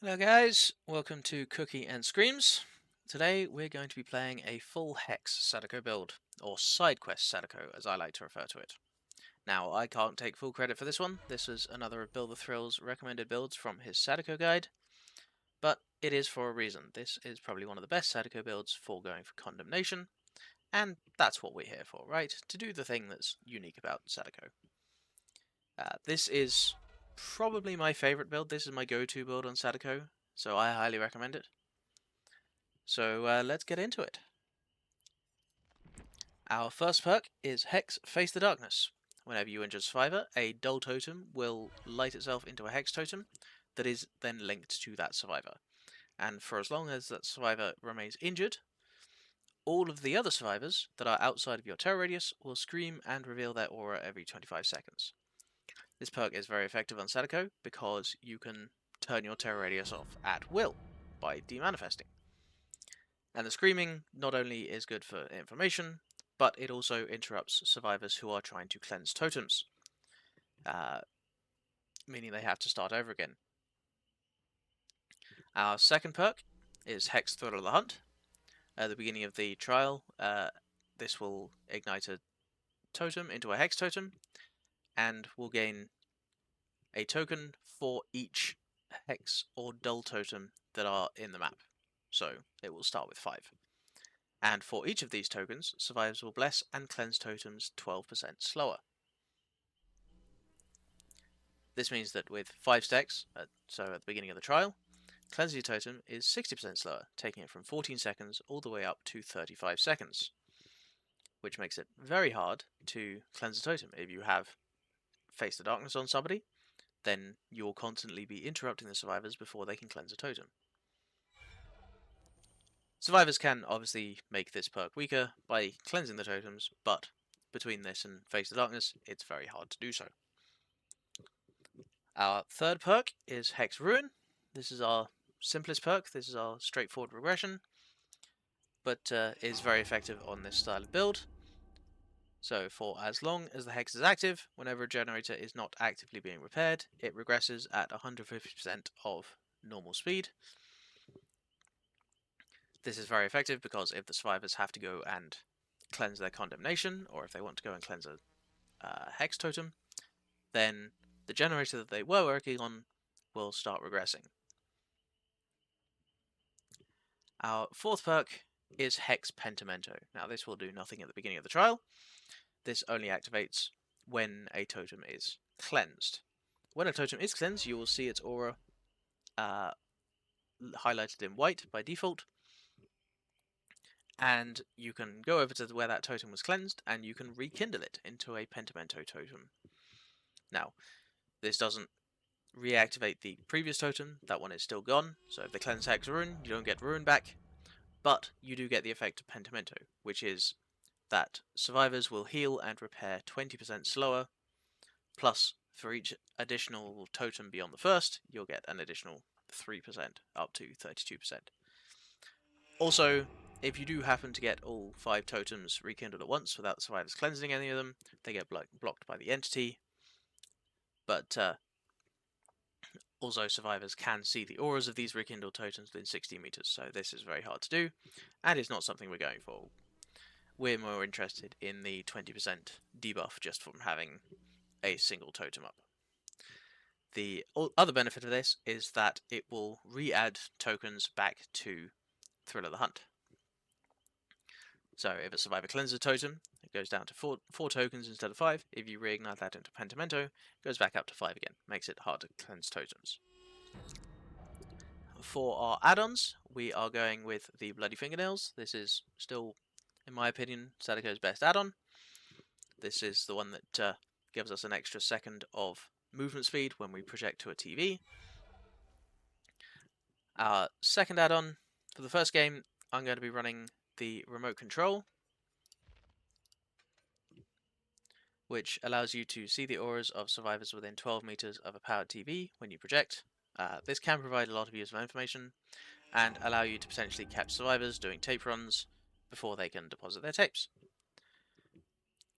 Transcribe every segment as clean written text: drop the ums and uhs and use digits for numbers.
Hello guys, welcome to Cookie and Screams. Today we're going to be playing a full hex Sadako build, or Sidequest Sadako as I like to refer to it. Now I can't take full credit for this one, this is another of Build the Thrill's recommended builds from his Sadako guide, but it is for a reason. This is probably one of the best Sadako builds for going for condemnation, and that's what we're here for, right? To do the thing that's unique about Sadako. This is probably my favourite build. This is my go-to build on Sadako, so I highly recommend it. So let's get into it. Our first perk is Hex Face the Darkness. Whenever you injure a survivor, a dull totem will light itself into a hex totem that is then linked to that survivor. And for as long as that survivor remains injured, all of the other survivors that are outside of your terror radius will scream and reveal their aura every 25 seconds. This perk is very effective on Sadako because you can turn your terror radius off at will by demanifesting. And the screaming not only is good for information, but it also interrupts survivors who are trying to cleanse totems, meaning they have to start over again. Our second perk is Hex Thrill of the Hunt. At the beginning of the trial, this will ignite a totem into a hex totem, and will gain a token for each hex or dull totem that are in the map. So it will start with 5. And for each of these tokens, survivors will bless and cleanse totems 12% slower. This means that with 5 stacks, so at the beginning of the trial, cleansing your totem is 60% slower, taking it from 14 seconds all the way up to 35 seconds, which makes it very hard to cleanse a totem. If you have Face the Darkness on somebody, then you will constantly be interrupting the survivors before they can cleanse a totem. Survivors can obviously make this perk weaker by cleansing the totems, but between this and Face the Darkness, it's very hard to do so. Our third perk is Hex Ruin. This is our simplest perk, this is our straightforward regression, but is very effective on this style of build. So for as long as the hex is active, whenever a generator is not actively being repaired, it regresses at 150% of normal speed. This is very effective because if the survivors have to go and cleanse their condemnation, or if they want to go and cleanse a hex totem, then the generator that they were working on will start regressing. Our fourth perk is Hex Pentimento. Now this will do nothing at the beginning of the trial. This only activates when a totem is cleansed. When a totem is cleansed, you will see its aura highlighted in white by default, and you can go over to where that totem was cleansed and you can rekindle it into a Pentimento totem. Now, this doesn't reactivate the previous totem, that one is still gone, so if the cleanse hex ruin, you don't get ruin back, but you do get the effect of Pentimento, which is that survivors will heal and repair 20% slower, plus for each additional totem beyond the first, you'll get an additional 3%, up to 32%. Also, if you do happen to get all 5 totems rekindled at once without the survivors cleansing any of them, they get blocked by the entity, but also survivors can see the auras of these rekindled totems within 60 meters, so this is very hard to do, and it's not something we're going for. We're more interested in the 20% debuff just from having a single totem up. The other benefit of this is that it will re-add tokens back to Thrill of the Hunt. So if a survivor cleanses a totem, it goes down to 4 tokens instead of 5. If you reignite that into Pentimento, it goes back up to 5 again. Makes it hard to cleanse totems. For our add-ons, we are going with the Bloody Fingernails. This is still, in my opinion, Sadako's best add-on. This is the one that gives us an extra second of movement speed when we project to a TV. Our second add-on, for the first game, I'm going to be running the remote control, which allows you to see the auras of survivors within 12 meters of a powered TV when you project. This can provide a lot of useful information and allow you to potentially catch survivors doing tape runs before they can deposit their tapes.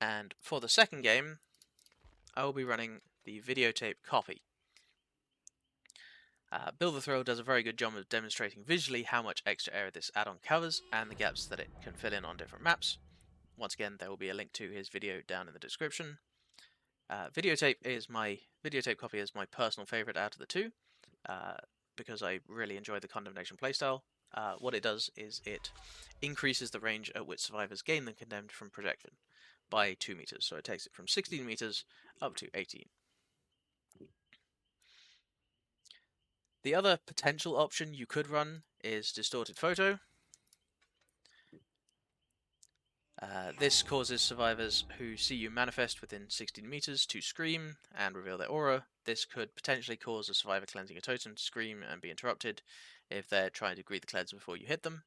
And for the second game, I will be running the videotape copy. Build the Thrill does a very good job of demonstrating visually how much extra area this add-on covers and the gaps that it can fill in on different maps. Once again, there will be a link to his video down in the description. Videotape copy is my personal favourite out of the two, because I really enjoy the Condemnation playstyle. What it does is it increases the range at which survivors gain the Condemned from projection by 2 meters, so it takes it from 16 meters up to 18. The other potential option you could run is Distorted Photo. This causes survivors who see you manifest within 16 meters to scream and reveal their aura. This could potentially cause a survivor cleansing a totem to scream and be interrupted if they're trying to greet the cleanse before you hit them.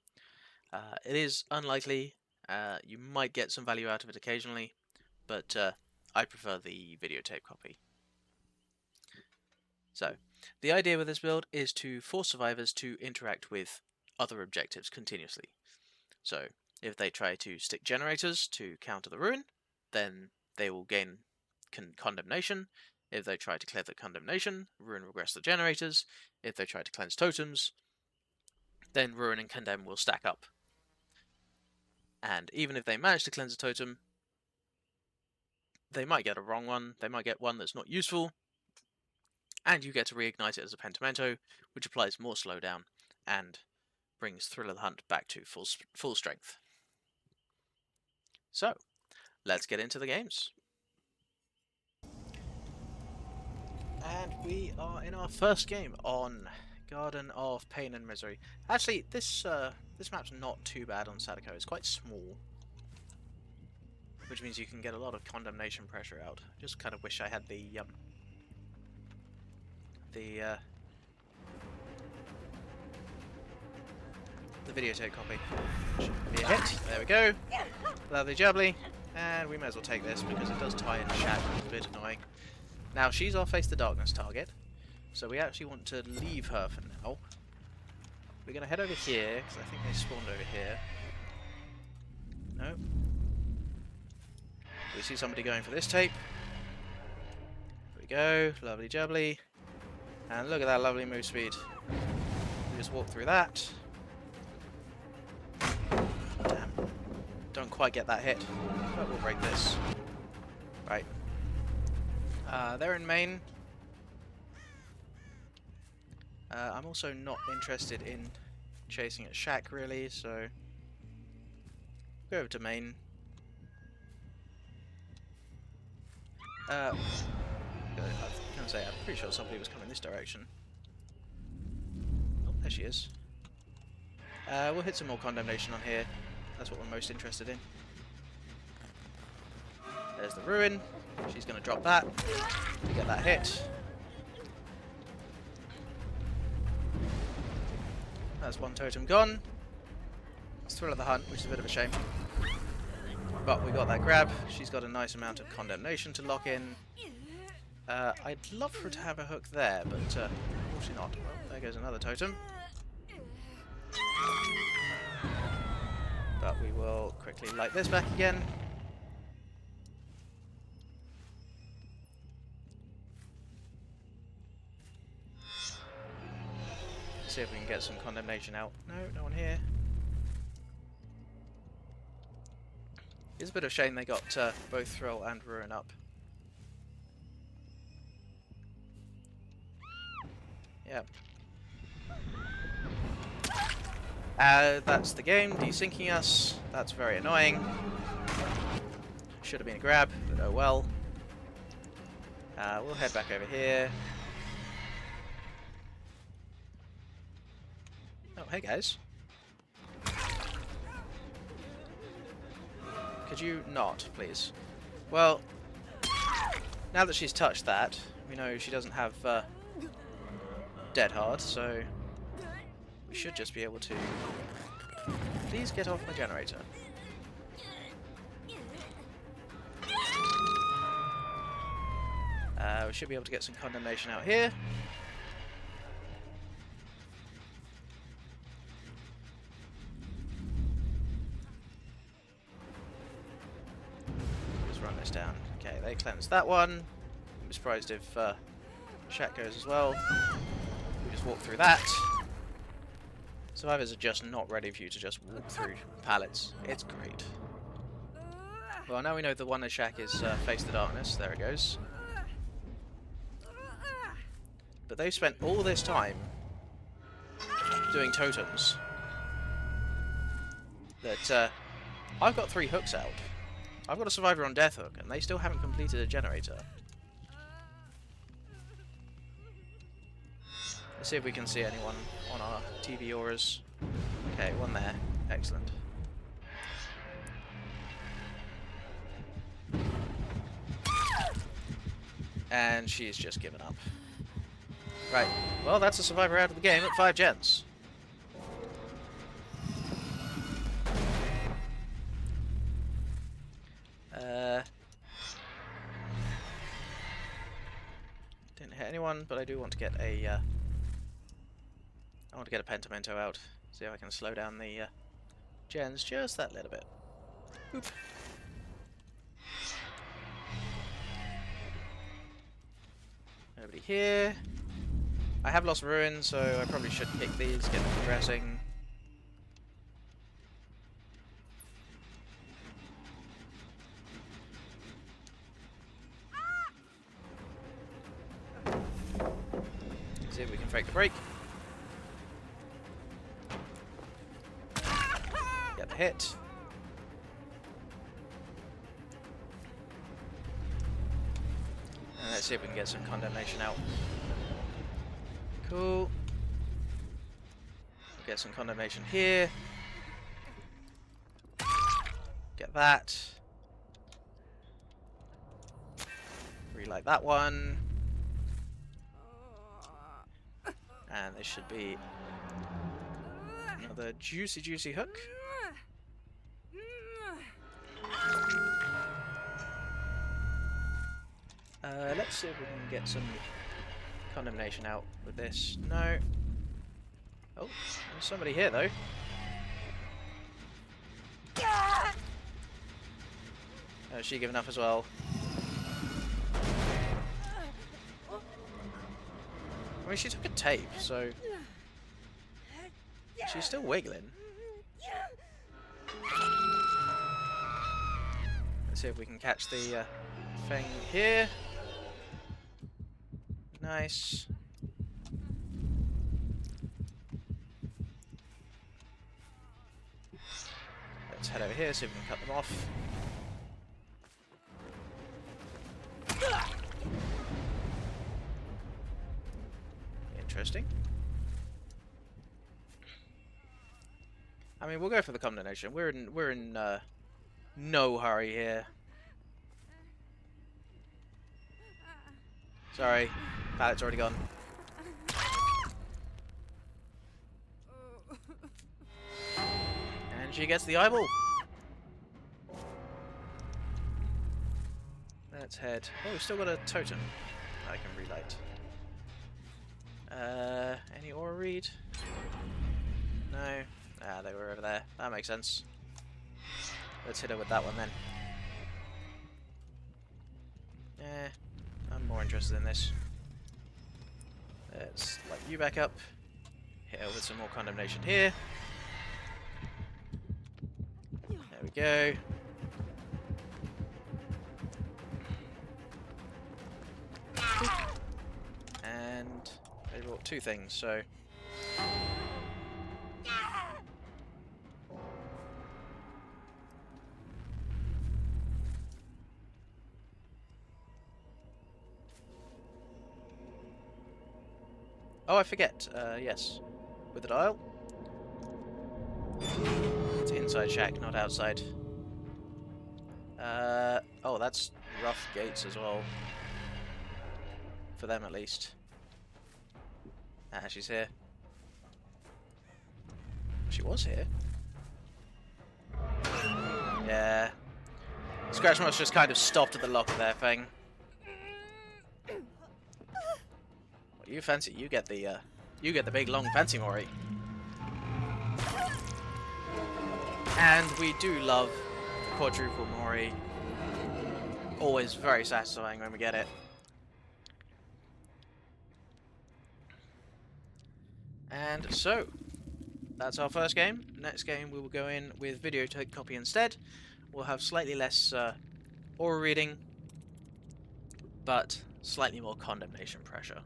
It is unlikely. You might get some value out of it occasionally, but I prefer the videotape copy. So, the idea with this build is to force survivors to interact with other objectives continuously. So, if they try to stick generators to counter the ruin, then they will gain condemnation. If they try to clear the condemnation, ruin regress the generators. If they try to cleanse totems, then ruin and condemn will stack up. And even if they manage to cleanse a totem, they might get a wrong one, they might get one that's not useful, and you get to reignite it as a pentimento, which applies more slowdown and brings Thrill of the Hunt back to full strength. So, let's get into the games. And we are in our first game on Garden of Pain and Misery. Actually, this map's not too bad on Sadako. It's quite small, which means you can get a lot of condemnation pressure out. Just kind of wish I had the videotape copy. Should be a hit. There we go. Lovely jubbly. And we may as well take this because it does tie in Shad, which is a bit annoying. Now, she's our Face the Darkness target, so we actually want to leave her for now. We're going to head over here, because I think they spawned over here. No. We see somebody going for this tape. Here we go. Lovely jubbly. And look at that lovely move speed. We just walk through that. Damn. Don't quite get that hit, but we'll break this. Right. They're in main. I'm also not interested in chasing at Shack really, so go over to main. I was going to say, I'm pretty sure somebody was coming this direction. Oh, there she is. We'll hit some more condemnation on here. That's what we're most interested in. There's the ruin. She's going to drop that to get that hit. That's one totem gone. It's Thrill of the Hunt, which is a bit of a shame. But we got that grab. She's got a nice amount of condemnation to lock in. I'd love for her to have a hook there, but unfortunately not. Well, there goes another totem. But we will quickly light this back again. See if we can get some condemnation out. No, no one here. It's a bit of a shame they got both Thrill and Ruin up. Yep. That's the game, desyncing us. That's very annoying. Should have been a grab, but oh well. We'll head back over here. Oh, hey guys. Could you not, please? Well, now that she's touched that, we know she doesn't have Dead Hard, so we should just be able to... Please get off my generator. We should be able to get some condemnation out here. Let's run this down. Okay, they cleansed that one. I'm surprised if Shat goes as well. We just just walk through that. Survivors are just not ready for you to just walk through pallets. It's great. Well, now we know the one in shack is Face the Darkness. There it goes. But they've spent all this time doing totems that I've got 3 hooks out. I've got a survivor on death hook, and they still haven't completed a generator. Let's see if we can see anyone on our TV auras. Okay, one there. Excellent. And she's just given up. Right, well that's a survivor out of the game at 5 gens. Didn't hit anyone, but I do want to get a I want to get a pentimento out. See if I can slow down the gens just that little bit. Oop. Nobody here. I have lost ruins, so I probably should pick these, get them progressing. See if we can fake the break. Get the hit. And let's see if we can get some condemnation out. Cool. Get some condemnation here. Get that. Relight that one. And this should be another juicy hook. Let's see if we can get some condemnation out with this. No. Oh, there's somebody here though. Oh, is she giving up as well? I mean, she took a tape, so she's still wiggling. Let's see if we can catch the thing here. Nice. Let's head over here, see if we can cut them off. Interesting. I mean, we'll go for the condemnation. We're in no hurry here. Sorry, pallet's already gone. And she gets the eyeball. Let's head. Oh, we've still got a totem I can relight. Any aura read? No. Ah, they were over there. That makes sense. Let's hit her with that one then. I'm more interested in this. Let's light you back up. Hit her with some more condemnation here. There we go. And they brought 2 things, so... Oh, I forget. Yes. With the dial. It's inside shack, not outside. Oh, that's rough gates as well. For them, at least. Ah, she's here. She was here. Yeah. Scratch Marks just kind of stopped at the lock of their thing. What you fancy? You get the big long fancy Mori. And we do love quadruple Mori. Always very satisfying when we get it. And so, that's our first game. Next game we will go in with videotape copy instead. We'll have slightly less aura reading, but slightly more condemnation pressure.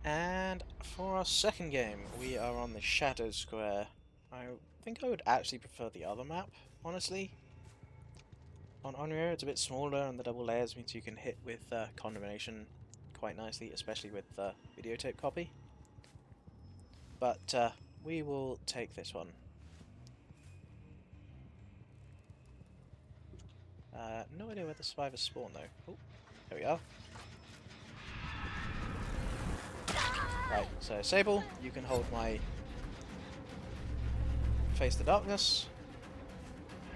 And for our second game, we are on the Shadow Square. I think I would actually prefer the other map, honestly. On Onryo, it's a bit smaller, and the double layers means you can hit with condemnation quite nicely, especially with videotape copy. But we will take this one. No idea where the survivors spawn though. Oh, there we are. Right, so Sable, you can hold my Face the Darkness.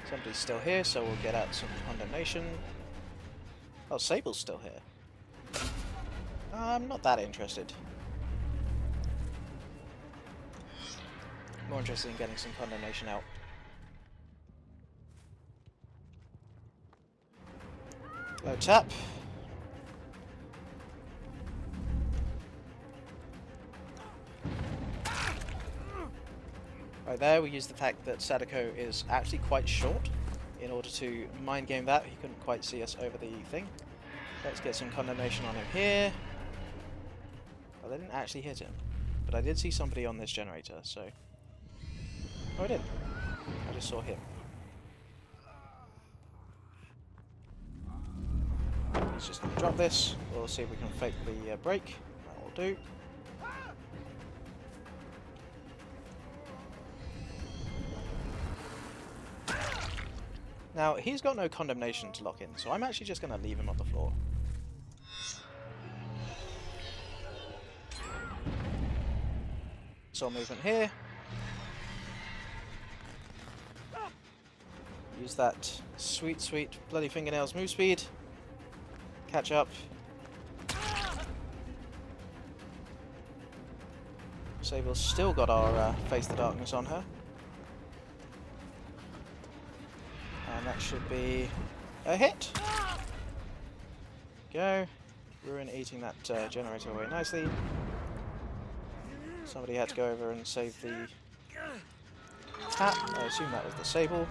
Somebody's still here, so we'll get out some condemnation. Oh, Sable's still here. I'm not that interested. More interested in getting some condemnation out. Low tap. Right there, we use the fact that Sadako is actually quite short in order to mind game that. He couldn't quite see us over the thing. Let's get some condemnation on him here. Well, they didn't actually hit him, but I did see somebody on this generator, so... Oh, I didn't. I just saw him. He's just going to drop this. We'll see if we can fake the break. That will do. Now, he's got no condemnation to lock in, so I'm actually just going to leave him on the floor. Soul movement here. Use that sweet, sweet bloody fingernails move speed. Catch up. Sable's still got our Face the Darkness on her. And that should be a hit. Go. Ruin eating that generator away nicely. Somebody had to go over and save the tap. I assume that was the Sable.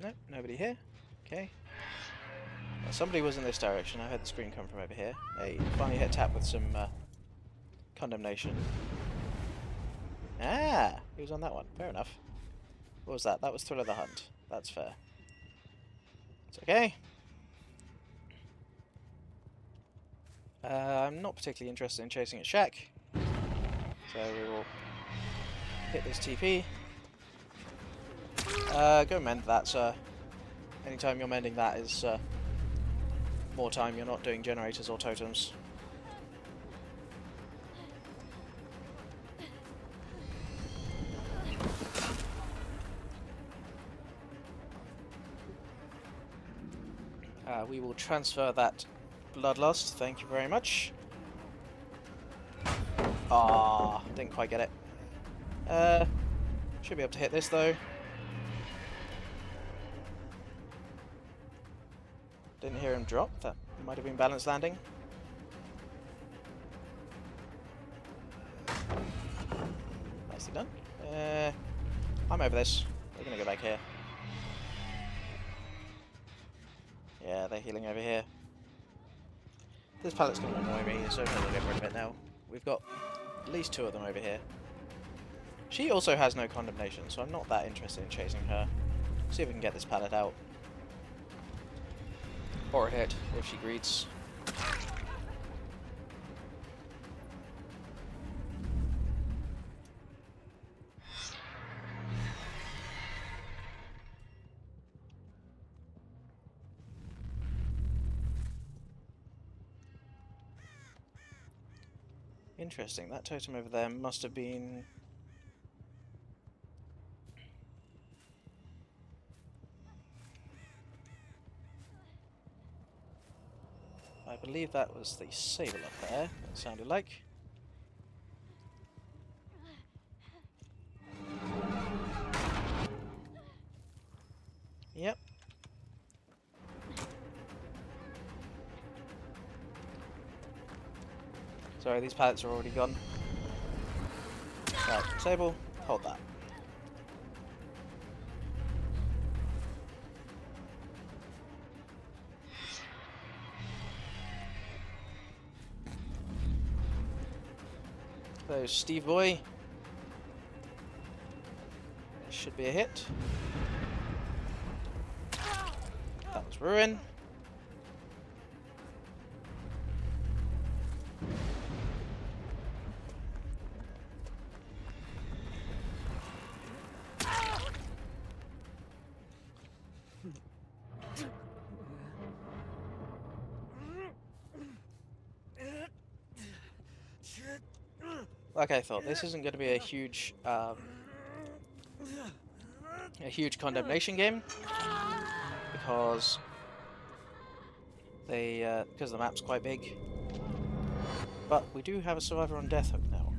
Nope, nobody here. Okay. Well, somebody was in this direction. I heard the screen come from over here. Hey, finally hit tap with some condemnation. Ah, he was on that one. Fair enough. What was that? That was Thrill of the Hunt. That's fair. It's okay. I'm not particularly interested in chasing a shack. So we will hit this TP. Go mend that, sir. Anytime you're mending that is more time you're not doing generators or totems. We will transfer that bloodlust, thank you very much. Ah, didn't quite get it. Should be able to hit this though. Didn't hear him drop, that might have been balanced landing. Nicely done. I'm over this. We're gonna go back here. Yeah, they're healing over here. This pallet's gonna annoy me, so I'm gonna get rid of it now. We've got at least 2 of them over here. She also has no condemnation, so I'm not that interested in chasing her. See if we can get this pallet out. Or a hit, if she greets. Interesting, that totem over there must have been... I believe that was the Sable up there, it sounded like. Yep. Sorry, these pallets are already gone. Right, Sable, hold that. So, Steve Boy. This should be a hit. That was Ruin. Like I thought, this isn't going to be a huge condemnation game because because the map's quite big. But we do have a survivor on death hook now.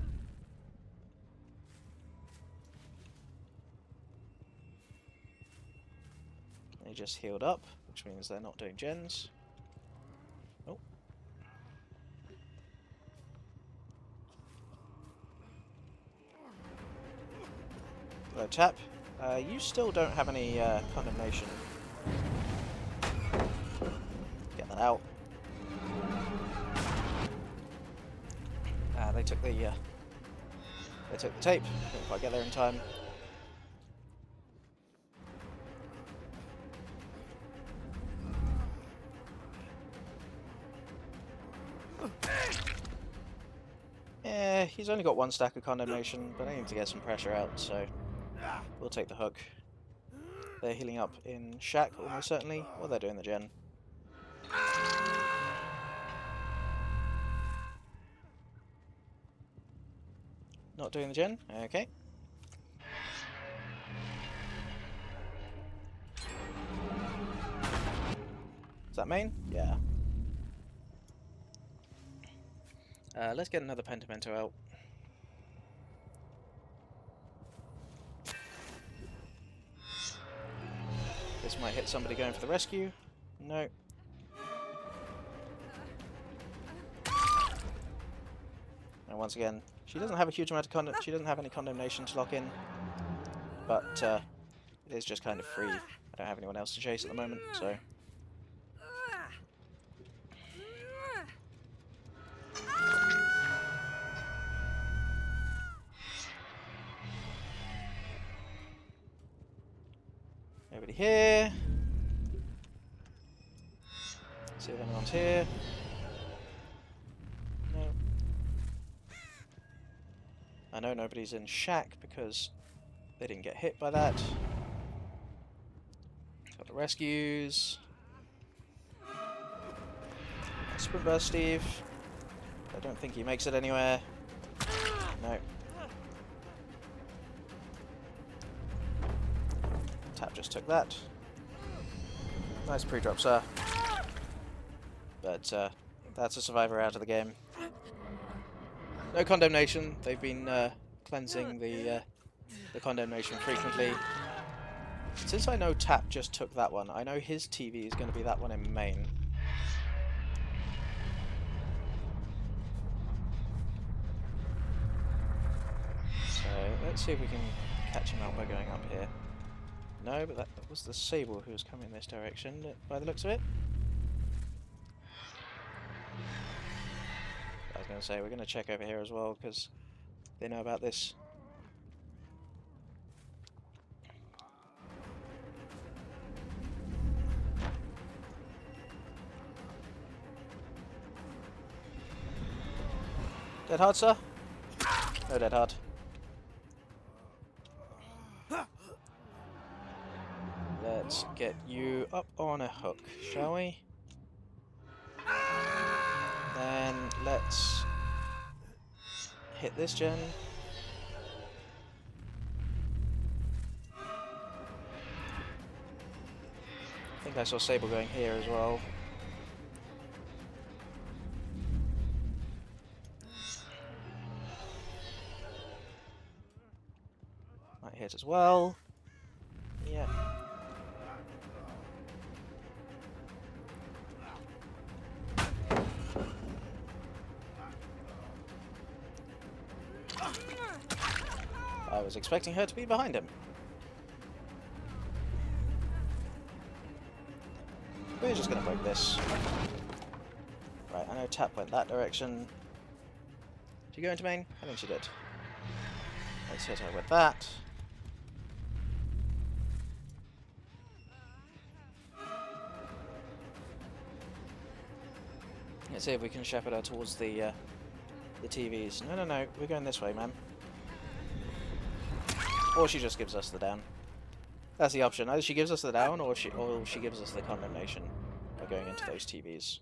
They just healed up, which means they're not doing gens. Oh. Hello, Tap. You still don't have any condemnation. Get that out. They took the tape. Didn't quite get there in time. Yeah, he's only got one stack of condemnation, but I need to get some pressure out, so we'll take the hook. They're healing up in Shack, almost certainly, or they're doing the gen. Not doing the gen? Okay. Is that main? Yeah. Let's get another Pentimento out. This might hit somebody going for the rescue. No. And once again, she doesn't have a huge amount of she doesn't have any condemnation to lock in, but it is just kind of free. I don't have anyone else to chase at the moment, so. Nobody here. See if anyone's here. No. I know nobody's in Shack because they didn't get hit by that. Got the rescues. Sprint burst, Steve. I don't think he makes it anywhere. No. Tap just took that. Nice pre-drop, sir. But that's a survivor out of the game. No condemnation. They've been cleansing the condemnation frequently. Since I know Tap just took that one, I know his TV is going to be that one in main. So let's see if we can catch him out by going up here. No, but that was the Sable who was coming this direction, by the looks of it. I was going to say, we're going to check over here as well, because they know about this. Dead hard, sir? No dead hard. Let's get you up on a hook, shall we? Then let's hit this gen. I think I saw Sable going here as well. Might hit as well. Yeah. was expecting her to be behind him. We're just going to break this. Right, I know Tap went that direction. Did you go into main? I think she did. Let's hit her with that. Let's see if we can shepherd her towards the TVs. No, no, no. We're going this way, ma'am. Or she just gives us the down. That's the option. Either she gives us the down, or she gives us the condemnation by going into those TVs.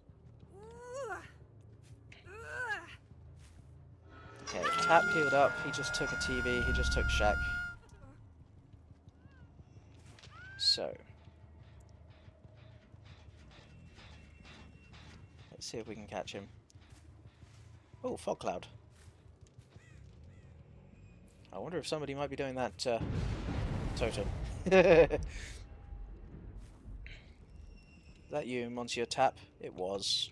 Okay, Tap healed up. He just took a TV. He just took Shaq. So let's see if we can catch him. Oh, fog cloud. I wonder if somebody might be doing that totem. Is that you, Monsieur Tap? It was.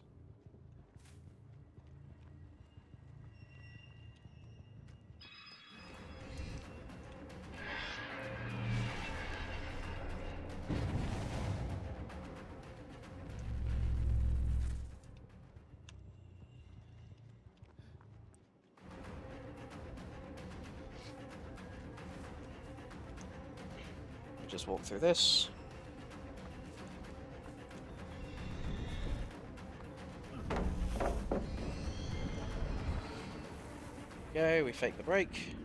Just walk through this. Go, we fake the break.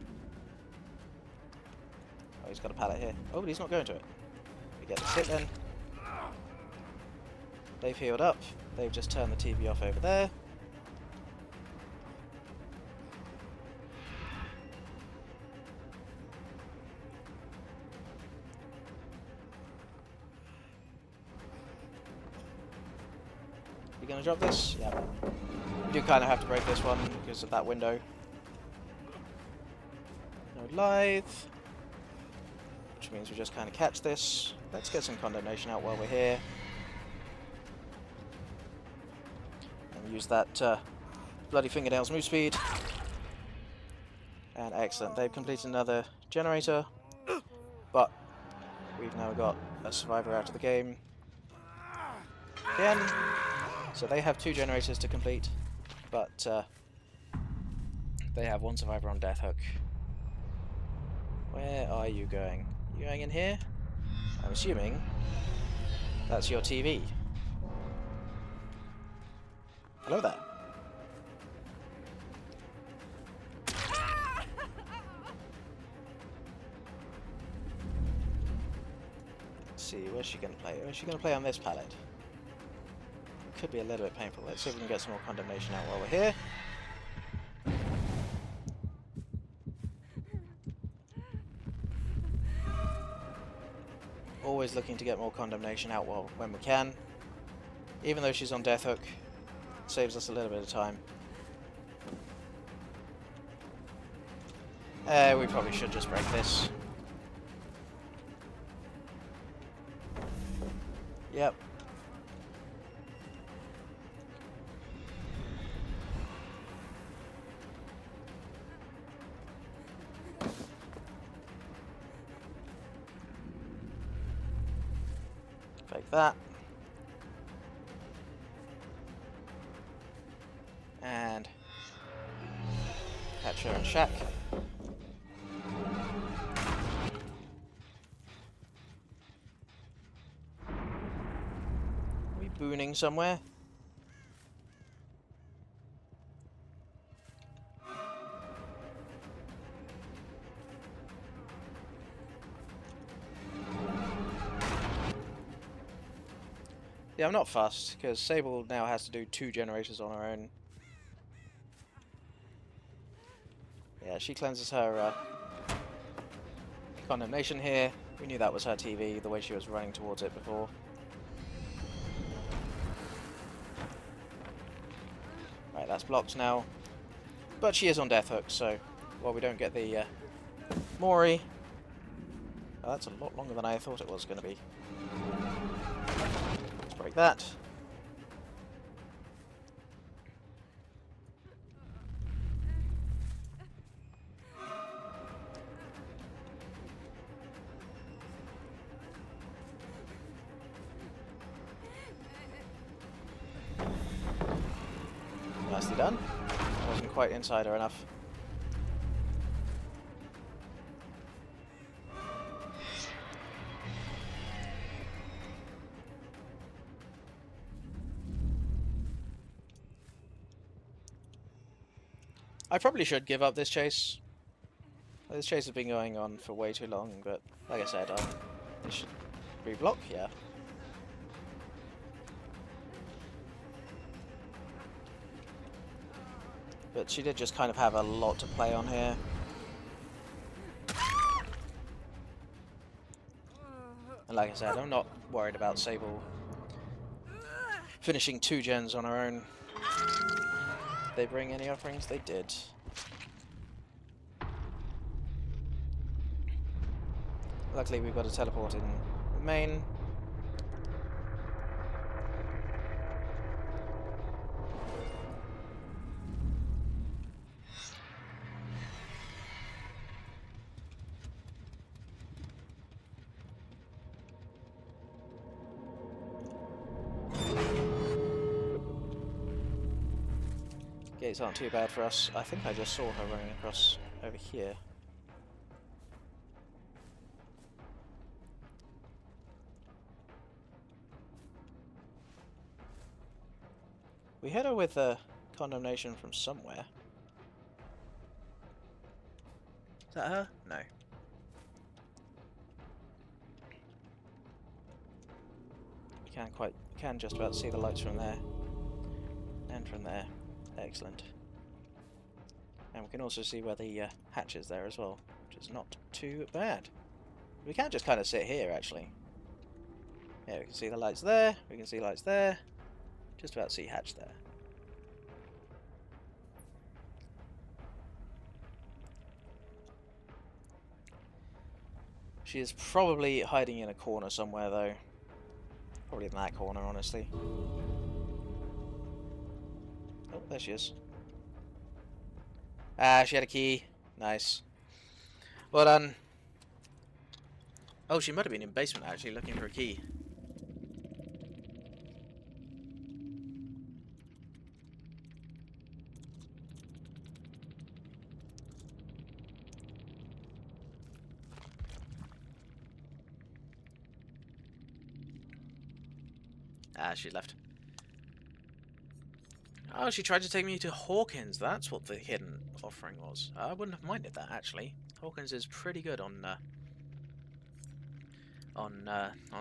Oh, he's got a pallet here. Oh, but he's not going to it. We get the hit then. They've healed up. They've just turned the TV off over there. You gonna drop this? Yeah. We do kind of have to break this one because of that window. No lithe. Which means we just kind of catch this. Let's get some condemnation out while we're here. And use that bloody fingernails move speed. And excellent. They've completed another generator. But we've now got a survivor out of the game. Again. So they have 2 generators to complete, but they have 1 survivor on Death Hook. Where are you going? You going in here? I'm assuming that's your TV. Hello there. Let's see, where's she going to play? Where's she going to play on this pallet? Could be a little bit painful. Let's see if we can get some more condemnation out while we're here. Always looking to get more condemnation out when we can. Even though she's on Death Hook, it saves us a little bit of time. We probably should just break this. Yep. Fake that. And catch her and Shaq. Are we booning somewhere? Yeah, I'm not fussed, because Sable now has to do 2 generators on her own. Yeah, she cleanses her condemnation here. We knew that was her TV, the way she was running towards it before. Right, that's blocked now. But she is on Death Hook, so while we don't get the Mori... Oh, that's a lot longer than I thought it was going to be. Break that. Nicely done. Wasn't quite inside her enough. I probably should give up this chase. This chase has been going on for way too long, but like I said, I should reblock, yeah. But she did just kind of have a lot to play on here. And like I said, I'm not worried about Sable finishing 2 gens on her own. Did they bring any offerings? They did. Luckily we've got a teleport in the main. Gates aren't too bad for us. I think I just saw her running across over here. We hit her with a condemnation from somewhere. Is that her? No. You can just about see the lights from there. And from there. Excellent. And we can also see where the hatch is there as well, which is not too bad. We can just kind of sit here, actually. Yeah, we can see the lights there, we can see lights there. Just about see hatch there. She is probably hiding in a corner somewhere, though. Probably in that corner, honestly. Oh, there she is. Ah, she had a key. Nice. Well done. Oh, she might have been in basement, actually, looking for a key. Ah, she left. Oh, she tried to take me to Hawkins. That's what the hidden offering was. I wouldn't have minded that, actually. Hawkins is pretty good on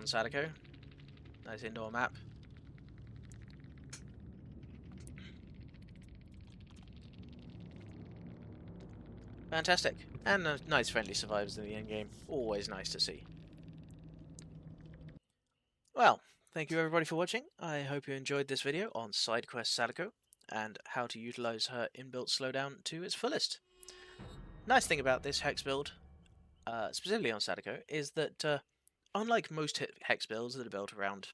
Sadako. Nice indoor map. Fantastic. And nice friendly survivors in the endgame. Always nice to see. Well, thank you everybody for watching. I hope you enjoyed this video on Sidequest Sadako and how to utilize her inbuilt slowdown to its fullest. Nice thing about this hex build, specifically on Sadako, is that unlike most hex builds that are built around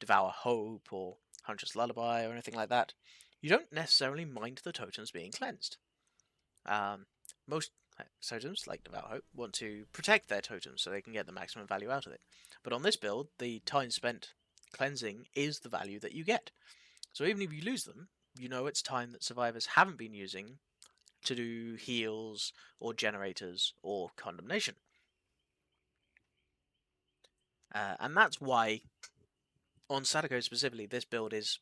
Devour Hope or Huntress Lullaby or anything like that, you don't necessarily mind the totems being cleansed. Most totems, like Devour Hope, want to protect their totems so they can get the maximum value out of it. But on this build, the time spent cleansing is the value that you get. So even if you lose them, you know it's time that survivors haven't been using to do heals or generators or condemnation. And that's why, on Sadako specifically, this build is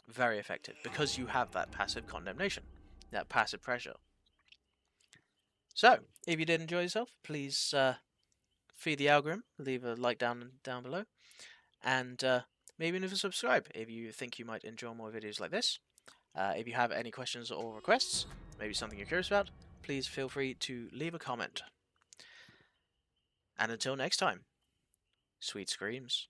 very effective, because you have that passive condemnation, that passive pressure. So, if you did enjoy yourself, please feed the algorithm, leave a like down below, and maybe even subscribe if you think you might enjoy more videos like this. If you have any questions or requests, maybe something you're curious about, please feel free to leave a comment. And until next time, sweet screams.